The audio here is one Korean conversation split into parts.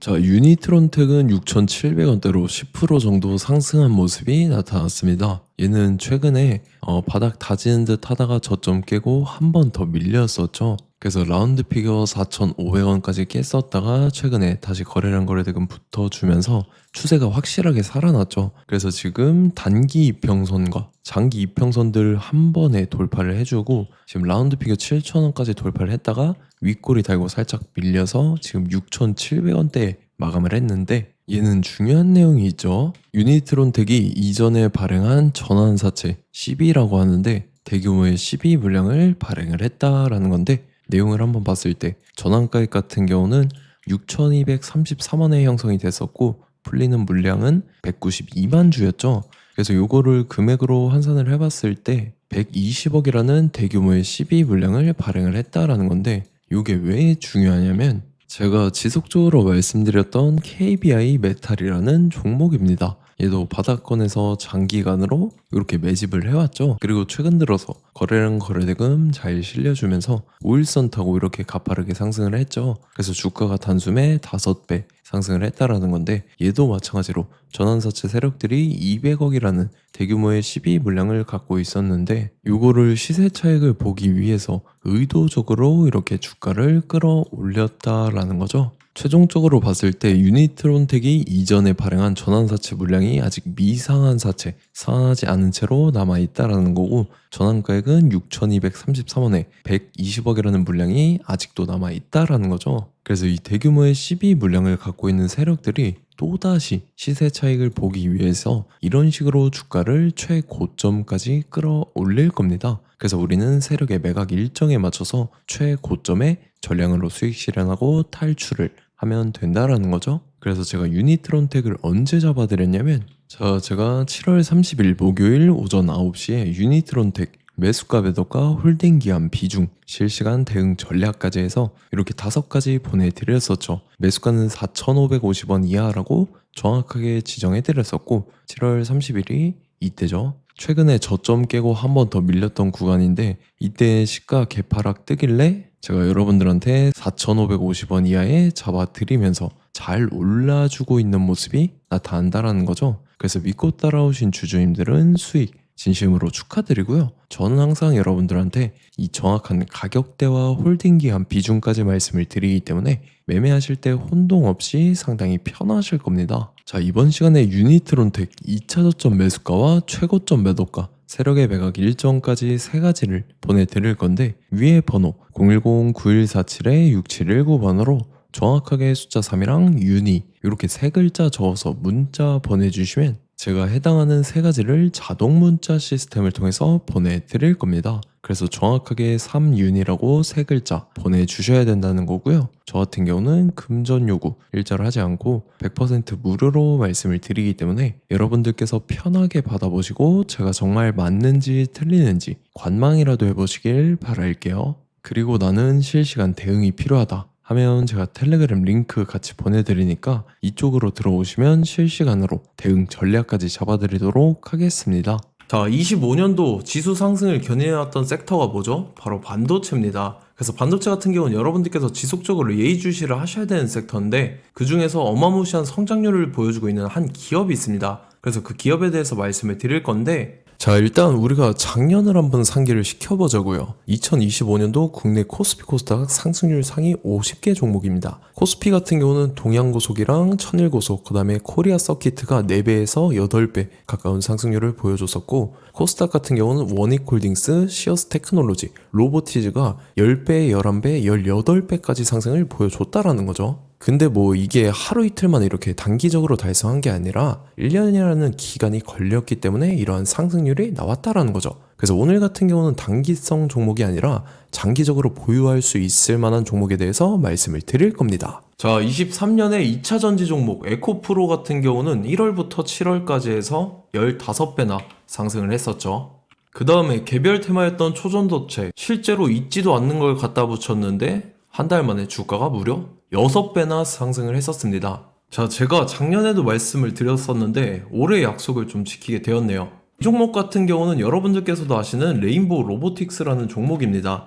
자, 유니트론텍은 6,700원대로 10% 정도 상승한 모습이 나타났습니다. 얘는 최근에 바닥 다지는 듯 하다가 저점 깨고 한 번 더 밀렸었죠. 그래서 라운드 피겨 4,500원까지 깼었다가 최근에 다시 거래량 거래대금 붙어주면서 추세가 확실하게 살아났죠. 그래서 지금 단기 이평선과 장기 이평선들 한 번에 돌파를 해주고 지금 라운드 피겨 7,000원까지 돌파를 했다가 윗꼬리 달고 살짝 밀려서 지금 6,700원대에 마감을 했는데, 얘는 중요한 내용이 있죠. 유니트론텍이 이전에 발행한 전환사채 CB라고 하는데 대규모의 CB 물량을 발행을 했다라는 건데, 내용을 한번 봤을 때 전환가액 같은 경우는 6,233원에 형성이 됐었고 풀리는 물량은 192만 주였죠. 그래서 요거를 금액으로 환산을 해봤을 때 120억이라는 대규모의 CB 물량을 발행을 했다라는 건데, 요게 왜 중요하냐면 제가 지속적으로 말씀드렸던 KBI 메탈이라는 종목입니다. 얘도 바닥권에서 장기간으로 이렇게 매집을 해왔죠. 그리고 최근 들어서 거래량 거래대금 잘 실려주면서 5일선 타고 이렇게 가파르게 상승을 했죠. 그래서 주가가 단숨에 5배 상승을 했다라는 건데, 얘도 마찬가지로 전환사채 세력들이 200억이라는 대규모의 12 물량을 갖고 있었는데, 요거를 시세 차익을 보기 위해서 의도적으로 이렇게 주가를 끌어올렸다라는 거죠. 최종적으로 봤을 때 유니트론텍이 이전에 발행한 전환사채 물량이 아직 미상한 사채, 상환하지 않은 채로 남아있다라는 거고, 전환가액은 6,233원에 120억이라는 물량이 아직도 남아있다라는 거죠. 그래서 이 대규모의 12 물량을 갖고 있는 세력들이 또다시 시세 차익을 보기 위해서 이런 식으로 주가를 최고점까지 끌어올릴 겁니다. 그래서 우리는 세력의 매각 일정에 맞춰서 최고점에 전량으로 수익 실현하고 탈출을 하면 된다라는 거죠. 그래서 제가 유니트론텍을 언제 잡아드렸냐면, 제가 7월 30일 목요일 오전 9시에 유니트론텍 매수가 매도가 홀딩 기한 비중 실시간 대응 전략까지 해서 이렇게 5가지 보내드렸었죠. 매수가는 4,550원 이하라고 정확하게 지정해드렸었고, 7월 30일이 이때죠. 최근에 저점 깨고 한 번 더 밀렸던 구간인데, 이때 시가 개파락 뜨길래 제가 여러분들한테 4,550원 이하에 잡아드리면서 잘 올라주고 있는 모습이 나타난다라는 거죠. 그래서 믿고 따라오신 주주님들은 수익 진심으로 축하드리고요. 저는 항상 여러분들한테 이 정확한 가격대와 홀딩 기한 비중까지 말씀을 드리기 때문에 매매하실 때 혼동 없이 상당히 편하실 겁니다. 자, 이번 시간에 유니트론텍 2차 저점 매수가와 최고점 매도가, 세력의 매각 일정까지 3가지를 보내드릴 건데, 위에 번호 010-9147-6719번으로 정확하게 숫자 3이랑 유니 이렇게 3글자 적어서 문자 보내주시면 제가 해당하는 3가지를 자동 문자 시스템을 통해서 보내드릴 겁니다. 그래서 정확하게 3윤이라고 3글자 보내주셔야 된다는 거고요. 저 같은 경우는 금전 요구 일자를 하지 않고 100% 무료로 말씀을 드리기 때문에 여러분들께서 편하게 받아보시고 제가 정말 맞는지 틀리는지 관망이라도 해보시길 바랄게요. 그리고 나는 실시간 대응이 필요하다 하면 제가 텔레그램 링크 같이 보내드리니까 이쪽으로 들어오시면 실시간으로 대응 전략까지 잡아드리도록 하겠습니다. 자, 25년도 지수 상승을 견인해왔던 섹터가 뭐죠? 바로 반도체입니다. 그래서 반도체 같은 경우는 여러분들께서 지속적으로 예의주시를 하셔야 되는 섹터인데, 그 중에서 어마무시한 성장률을 보여주고 있는 한 기업이 있습니다. 그래서 그 기업에 대해서 말씀을 드릴 건데, 자, 일단 우리가 작년을 한번 상기를 시켜보자고요. 2025년도 국내 코스피 코스닥 상승률 상위 50개 종목입니다. 코스피 같은 경우는 동양고속이랑 천일고속, 그 다음에 코리아 서키트가 4배에서 8배 가까운 상승률을 보여줬었고, 코스닥 같은 경우는 원익홀딩스, 시어스 테크놀로지, 로보티즈가 10배, 11배, 18배까지 상승을 보여줬다라는 거죠. 근데 뭐 이게 하루 이틀만 이렇게 단기적으로 달성한 게 아니라 1년이라는 기간이 걸렸기 때문에 이러한 상승률이 나왔다라는 거죠. 그래서 오늘 같은 경우는 단기성 종목이 아니라 장기적으로 보유할 수 있을 만한 종목에 대해서 말씀을 드릴 겁니다. 자, 23년에 2차 전지 종목 에코프로 같은 경우는 1월부터 7월까지 해서 15배나 상승을 했었죠. 그 다음에 개별 테마였던 초전도체, 실제로 있지도 않는 걸 갖다 붙였는데 한 달 만에 주가가 무려 6배나 상승을 했었습니다. 자, 제가 작년에도 말씀을 드렸었는데 올해 약속을 좀 지키게 되었네요. 이 종목 같은 경우는 여러분들께서도 아시는 레인보우 로보틱스라는 종목입니다.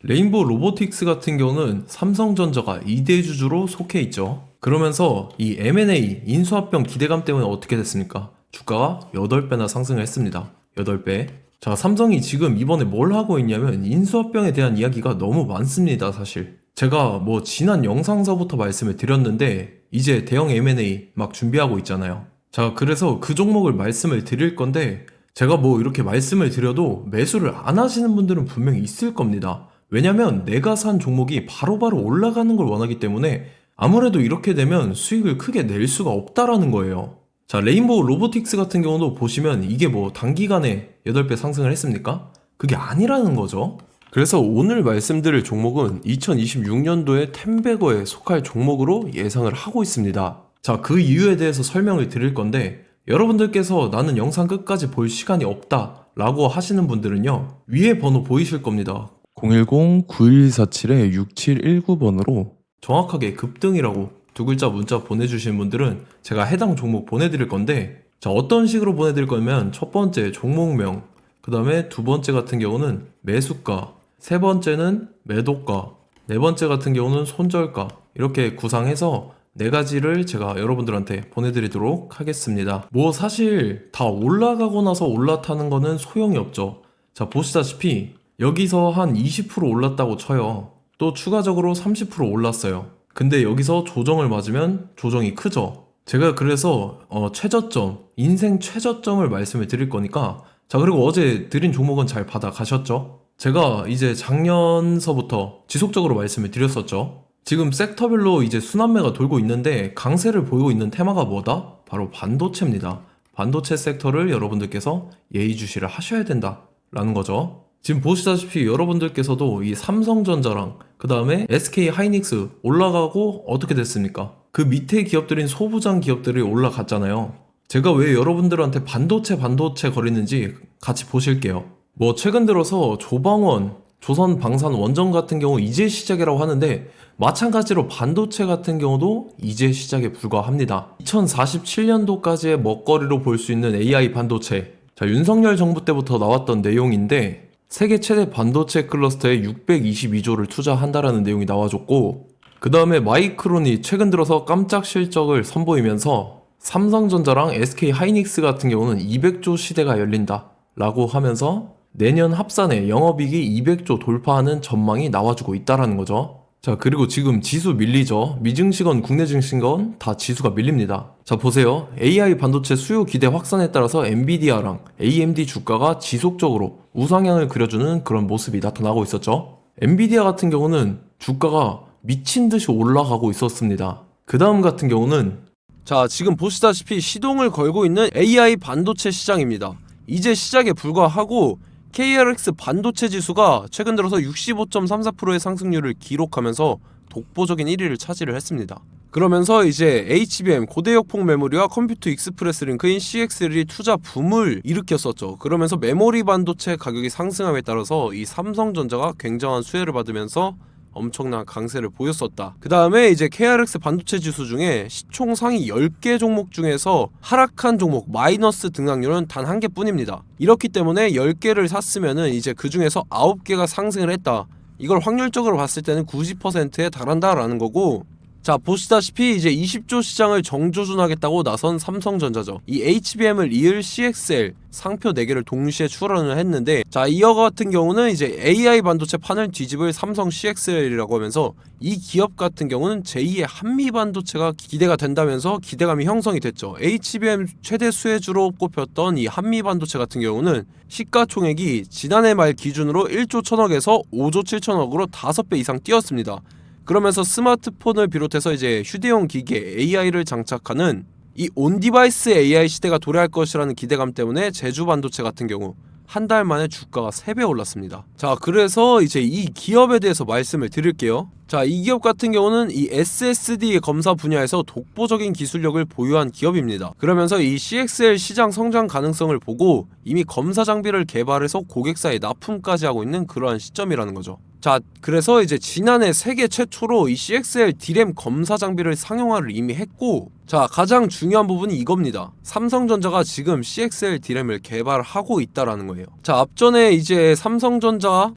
레인보우 로보틱스 같은 경우는 삼성전자가 2대 주주로 속해 있죠. 그러면서 이 M&A 인수합병 기대감 때문에 어떻게 됐습니까? 주가가 8배나 상승을 했습니다. 8배. 자, 삼성이 지금 이번에 뭘 하고 있냐면 인수합병에 대한 이야기가 너무 많습니다, 사실. 제가 뭐 지난 영상서부터 말씀을 드렸는데 이제 대형 M&A 막 준비하고 있잖아요. 자, 그래서 그 종목을 말씀을 드릴 건데 제가 뭐 이렇게 말씀을 드려도 매수를 안 하시는 분들은 분명히 있을 겁니다. 왜냐면 내가 산 종목이 바로바로 올라가는 걸 원하기 때문에 아무래도 이렇게 되면 수익을 크게 낼 수가 없다라는 거예요. 자, 레인보우 로보틱스 같은 경우도 보시면 이게 뭐 단기간에 8배 상승을 했습니까? 그게 아니라는 거죠. 그래서 오늘 말씀드릴 종목은 2026년도에 템베거에 속할 종목으로 예상을 하고 있습니다. 자, 그 이유에 대해서 설명을 드릴 건데 여러분들께서 나는 영상 끝까지 볼 시간이 없다 라고 하시는 분들은요, 위에 번호 보이실 겁니다. 010-9147-6719번으로 정확하게 급등이라고 두 글자 문자 보내주신 분들은 제가 해당 종목 보내드릴 건데, 자, 어떤 식으로 보내드릴 거냐면 첫 번째 종목명, 그 다음에 두 번째 같은 경우는 매수가, 세 번째는 매도가, 네 번째 같은 경우는 손절가, 이렇게 구상해서 네 가지를 제가 여러분들한테 보내드리도록 하겠습니다. 뭐 사실 다 올라가고 나서 올라타는 거는 소용이 없죠. 자, 보시다시피 여기서 한 20% 올랐다고 쳐요. 또 추가적으로 30% 올랐어요. 근데 여기서 조정을 맞으면 조정이 크죠. 제가 그래서 최저점, 인생 최저점을 말씀을 드릴 거니까, 자, 그리고 어제 드린 종목은 잘 받아가셨죠? 제가 이제 작년서부터 지속적으로 말씀을 드렸었죠. 지금 섹터별로 이제 순환매가 돌고 있는데 강세를 보이고 있는 테마가 뭐다? 바로 반도체입니다. 반도체 섹터를 여러분들께서 예의주시를 하셔야 된다라는 거죠. 지금 보시다시피 여러분들께서도 이 삼성전자랑 그 다음에 SK 하이닉스 올라가고 어떻게 됐습니까? 그 밑에 기업들인 소부장 기업들이 올라갔잖아요. 제가 왜 여러분들한테 반도체 거리는지 같이 보실게요. 뭐 최근 들어서 조방원, 조선방산원전 같은 경우 이제 시작이라고 하는데 마찬가지로 반도체 같은 경우도 이제 시작에 불과합니다. 2047년도까지의 먹거리로 볼 수 있는 AI 반도체. 자, 윤석열 정부 때부터 나왔던 내용인데 세계 최대 반도체 클러스터에 622조를 투자한다라는 내용이 나와줬고, 그 다음에 마이크론이 최근 들어서 깜짝 실적을 선보이면서 삼성전자랑 SK 하이닉스 같은 경우는 200조 시대가 열린다 라고 하면서 내년 합산에 영업이익이 200조 돌파하는 전망이 나와주고 있다라는 거죠. 자, 그리고 지금 지수 밀리죠. 미증시건 국내 증시건 다 지수가 밀립니다. 자, 보세요. AI 반도체 수요 기대 확산에 따라서 엔비디아랑 AMD 주가가 지속적으로 우상향을 그려주는 그런 모습이 나타나고 있었죠. 엔비디아 같은 경우는 주가가 미친 듯이 올라가고 있었습니다. 그 다음 같은 경우는, 자, 지금 보시다시피 시동을 걸고 있는 AI 반도체 시장입니다. 이제 시작에 불과하고 KRX 반도체 지수가 최근 들어서 65.34%의 상승률을 기록하면서 독보적인 1위를 차지를 했습니다. 그러면서 이제 HBM 고대역폭 메모리와 컴퓨터 익스프레스 링크인 CXL이 투자 붐을 일으켰었죠. 그러면서 메모리 반도체 가격이 상승함에 따라서 이 삼성전자가 굉장한 수혜를 받으면서 엄청난 강세를 보였었다. 그 다음에 이제 KRX 반도체 지수 중에 시총 상위 10개 종목 중에서 하락한 종목 마이너스 등락률은 단 1개뿐입니다. 이렇기 때문에 10개를 샀으면은 이제 그 중에서 9개가 상승을 했다. 이걸 확률적으로 봤을 때는 90%에 달한다라는 거고, 자, 보시다시피 이제 20조 시장을 정조준하겠다고 나선 삼성전자죠. 이 HBM을 이을 CXL 상표 4개를 동시에 출원을 했는데, 자, 이어 같은 경우는 이제 AI 반도체 판을 뒤집을 삼성 CXL이라고 하면서 이 기업 같은 경우는 제2의 한미 반도체가 기대가 된다면서 기대감이 형성이 됐죠. HBM 최대 수혜주로 꼽혔던 이 한미 반도체 같은 경우는 시가총액이 지난해 말 기준으로 1조 1000억에서 5조 7천억으로 5배 이상 뛰었습니다. 그러면서 스마트폰을 비롯해서 이제 휴대용 기기에 AI를 장착하는 이 온디바이스 AI 시대가 도래할 것이라는 기대감 때문에 제주 반도체 같은 경우 한 달 만에 주가가 3배 올랐습니다. 자, 그래서 이제 이 기업에 대해서 말씀을 드릴게요. 자, 이 기업 같은 경우는 이 SSD 검사 분야에서 독보적인 기술력을 보유한 기업입니다. 그러면서 이 CXL 시장 성장 가능성을 보고 이미 검사 장비를 개발해서 고객사에 납품까지 하고 있는 그러한 시점이라는 거죠. 자, 그래서 이제 지난해 세계 최초로 이 CXL D램 검사 장비를 상용화를 이미 했고, 자, 가장 중요한 부분이 이겁니다. 삼성전자가 지금 CXL D램을 개발하고 있다라는 거예요. 자, 앞전에 이제 삼성전자가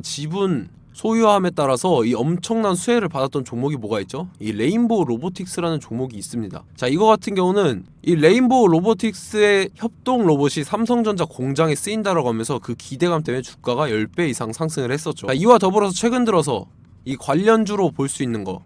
지분 소유함에 따라서 이 엄청난 수혜를 받았던 종목이 뭐가 있죠? 이 레인보우 로보틱스라는 종목이 있습니다. 자, 이거 같은 경우는 이 레인보우 로보틱스의 협동 로봇이 삼성전자 공장에 쓰인다라고 하면서 그 기대감 때문에 주가가 10배 이상 상승을 했었죠. 자, 이와 더불어서 최근 들어서 이 관련주로 볼 수 있는 거,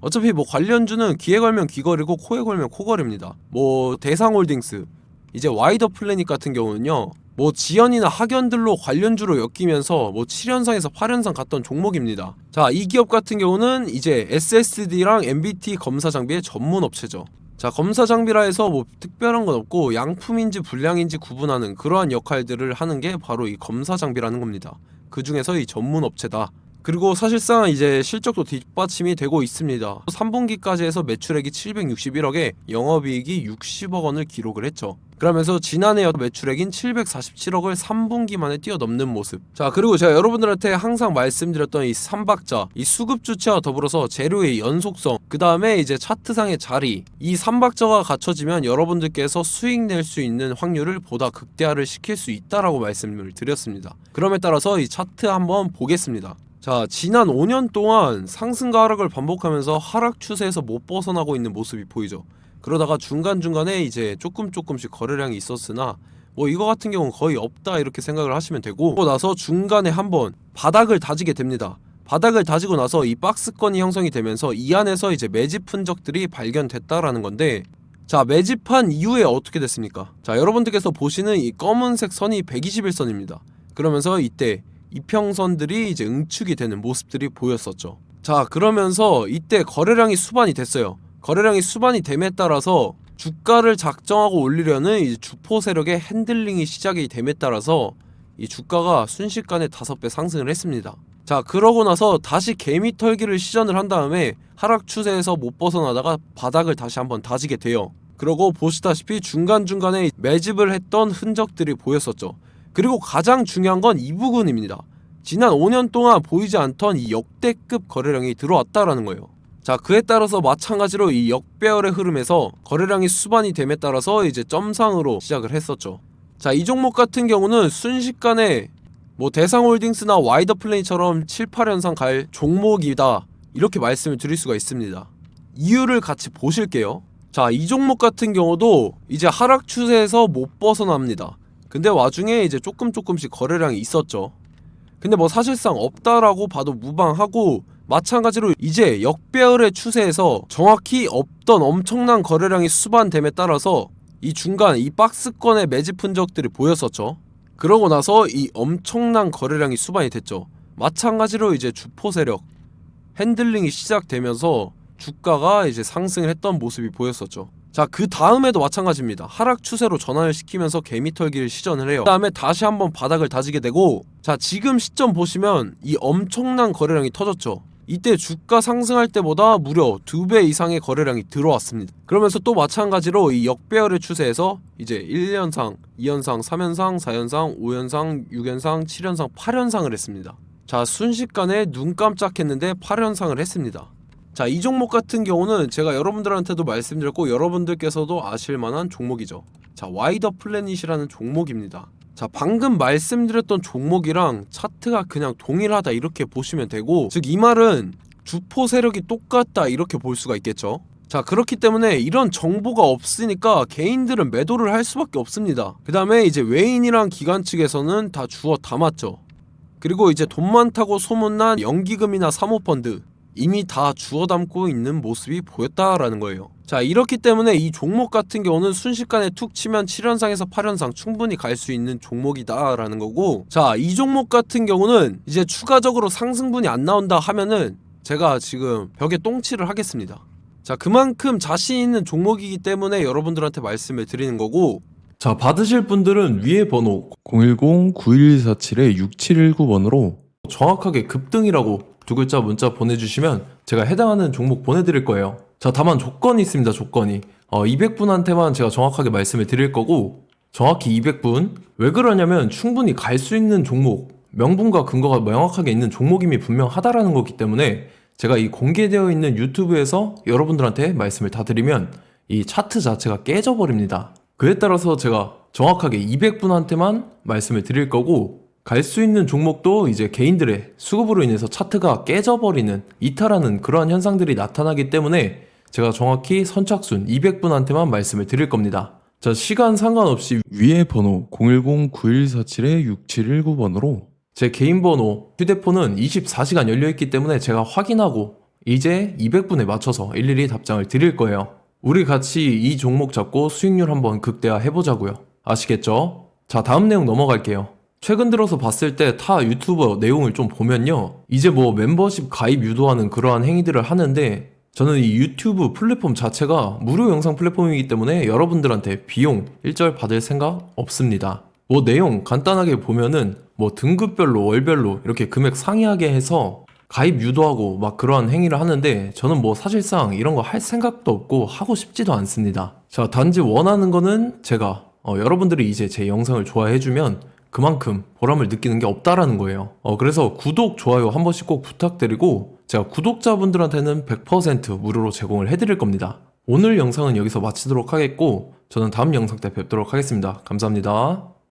어차피 뭐 관련주는 귀에 걸면 귀걸이고 코에 걸면 코걸이입니다. 뭐 대상홀딩스, 이제 와이더 플래닛 같은 경우는요, 뭐 지연이나 학연들로 관련주로 엮이면서 뭐 7연상에서 8연상 갔던 종목입니다. 자, 이 기업 같은 경우는 이제 SSD랑 MBT 검사 장비의 전문 업체죠. 자, 검사 장비라 해서 뭐 특별한 건 없고 양품인지 불량인지 구분하는 그러한 역할들을 하는 게 바로 이 검사 장비라는 겁니다. 그 중에서 이 전문 업체다. 그리고 사실상 이제 실적도 뒷받침이 되고 있습니다. 3분기까지 해서 매출액이 761억에 영업이익이 60억 원을 기록을 했죠. 그러면서 지난해 매출액인 747억을 3분기 만에 뛰어넘는 모습. 자, 그리고 제가 여러분들한테 항상 말씀드렸던 이 3박자, 이 수급 주체와 더불어서 재료의 연속성, 그 다음에 이제 차트상의 자리, 이 3박자가 갖춰지면 여러분들께서 수익 낼 수 있는 확률을 보다 극대화를 시킬 수 있다라고 말씀을 드렸습니다. 그럼에 따라서 이 차트 한번 보겠습니다. 자, 지난 5년 동안 상승과 하락을 반복하면서 하락 추세에서 못 벗어나고 있는 모습이 보이죠. 그러다가 중간중간에 이제 조금씩 거래량이 있었으나 뭐 이거 같은 경우는 거의 없다 이렇게 생각을 하시면 되고, 그러고 나서 중간에 한번 바닥을 다지게 됩니다. 바닥을 다지고 나서 이 박스권이 형성이 되면서 이 안에서 이제 매집 흔적들이 발견됐다라는 건데, 자, 매집한 이후에 어떻게 됐습니까? 자, 여러분들께서 보시는 이 검은색 선이 121선입니다. 그러면서 이때 이평선들이 이제 응축이 되는 모습들이 보였었죠. 자, 그러면서 이때 거래량이 수반이 됐어요. 거래량이 수반이 됨에 따라서 주가를 작정하고 올리려는 이제 주포 세력의 핸들링이 시작이 됨에 따라서 이 주가가 순식간에 5배 상승을 했습니다. 자, 그러고 나서 다시 개미 털기를 시전을 한 다음에 하락 추세에서 못 벗어나다가 바닥을 다시 한번 다지게 돼요. 그러고 보시다시피 중간중간에 매집을 했던 흔적들이 보였었죠. 그리고 가장 중요한 건 이 부분입니다. 지난 5년 동안 보이지 않던 이 역대급 거래량이 들어왔다라는 거예요. 자, 그에 따라서 마찬가지로 이 역배열의 흐름에서 거래량이 수반이 됨에 따라서 이제 점상으로 시작을 했었죠. 자, 이 종목 같은 경우는 순식간에 뭐 대상홀딩스나 와이더 플레이처럼 7, 8연상 갈 종목이다 이렇게 말씀을 드릴 수가 있습니다. 이유를 같이 보실게요. 자, 이 종목 같은 경우도 이제 하락 추세에서 못 벗어납니다. 근데 와중에 이제 조금씩 거래량이 있었죠. 근데 뭐 사실상 없다라고 봐도 무방하고, 마찬가지로 이제 역배열의 추세에서 정확히 없던 엄청난 거래량이 수반됨에 따라서 이 중간 이 박스권의 매집 흔적들이 보였었죠. 그러고 나서 이 엄청난 거래량이 수반이 됐죠. 마찬가지로 이제 주포 세력 핸들링이 시작되면서 주가가 이제 상승을 했던 모습이 보였었죠. 자, 그 다음에도 마찬가지입니다. 하락 추세로 전환을 시키면서 개미 털기를 시전을 해요. 그 다음에 다시 한번 바닥을 다지게 되고, 자, 지금 시점 보시면 이 엄청난 거래량이 터졌죠. 이때 주가 상승할 때보다 무려 2배 이상의 거래량이 들어왔습니다. 그러면서 또 마찬가지로 이 역배열의 추세에서 이제 1연상, 2연상, 3연상, 4연상, 5연상, 6연상, 7연상, 8연상을 했습니다. 자, 순식간에 눈 깜짝했는데 8연상을 했습니다. 자, 이 종목 같은 경우는 제가 여러분들한테도 말씀드렸고 여러분들께서도 아실만한 종목이죠. 자, 와이더 플래닛이라는 종목입니다. 자, 방금 말씀드렸던 종목이랑 차트가 그냥 동일하다 이렇게 보시면 되고, 즉 이 말은 주포 세력이 똑같다 이렇게 볼 수가 있겠죠. 자, 그렇기 때문에 이런 정보가 없으니까 개인들은 매도를 할 수밖에 없습니다. 그 다음에 이제 외인이랑 기관 측에서는 다 주워 담았죠. 그리고 이제 돈 많다고 소문난 연기금이나 사모펀드 이미 다 주워 담고 있는 모습이 보였다라는 거예요. 자, 이렇기 때문에 이 종목 같은 경우는 순식간에 툭 치면 7연상에서 8연상 충분히 갈 수 있는 종목이다 라는 거고, 자, 이 종목 같은 경우는 이제 추가적으로 상승분이 안 나온다 하면은 제가 지금 벽에 똥칠을 하겠습니다. 자, 그만큼 자신 있는 종목이기 때문에 여러분들한테 말씀을 드리는 거고, 자, 받으실 분들은 위에 번호 010-9147-6719번으로 정확하게 급등이라고 2글자 문자 보내주시면 제가 해당하는 종목 보내드릴 거예요. 자, 다만 조건이 있습니다. 조건이 200분한테만 제가 정확하게 말씀을 드릴 거고, 정확히 200분. 왜 그러냐면 충분히 갈 수 있는 종목, 명분과 근거가 명확하게 있는 종목임이 분명하다라는 거기 때문에 제가 이 공개되어 있는 유튜브에서 여러분들한테 말씀을 다 드리면 이 차트 자체가 깨져버립니다. 그에 따라서 제가 정확하게 200분한테만 말씀을 드릴 거고, 갈 수 있는 종목도 이제 개인들의 수급으로 인해서 차트가 깨져버리는 이탈하는 그러한 현상들이 나타나기 때문에 제가 정확히 선착순 200분한테만 말씀을 드릴 겁니다. 자, 시간 상관없이 위에 번호 010-9147-6719번으로 제 개인 번호, 휴대폰은 24시간 열려있기 때문에 제가 확인하고 이제 200분에 맞춰서 일일이 답장을 드릴 거예요. 우리 같이 이 종목 잡고 수익률 한번 극대화 해보자고요. 아시겠죠? 자, 다음 내용 넘어갈게요. 최근 들어서 봤을 때 타 유튜버 내용을 좀 보면요, 이제 뭐 멤버십 가입 유도하는 그러한 행위들을 하는데, 저는 이 유튜브 플랫폼 자체가 무료 영상 플랫폼이기 때문에 여러분들한테 비용 일절 받을 생각 없습니다. 뭐 내용 간단하게 보면은 뭐 등급별로 월별로 이렇게 금액 상이하게 해서 가입 유도하고 막 그러한 행위를 하는데, 저는 뭐 사실상 이런 거 할 생각도 없고 하고 싶지도 않습니다. 자, 단지 원하는 거는 제가 여러분들이 이제 제 영상을 좋아해주면 그만큼 보람을 느끼는 게 없다라는 거예요. 그래서 구독, 좋아요 한 번씩 꼭 부탁드리고, 제가 구독자분들한테는 100% 무료로 제공을 해드릴 겁니다. 오늘 영상은 여기서 마치도록 하겠고, 저는 다음 영상 때 뵙도록 하겠습니다. 감사합니다.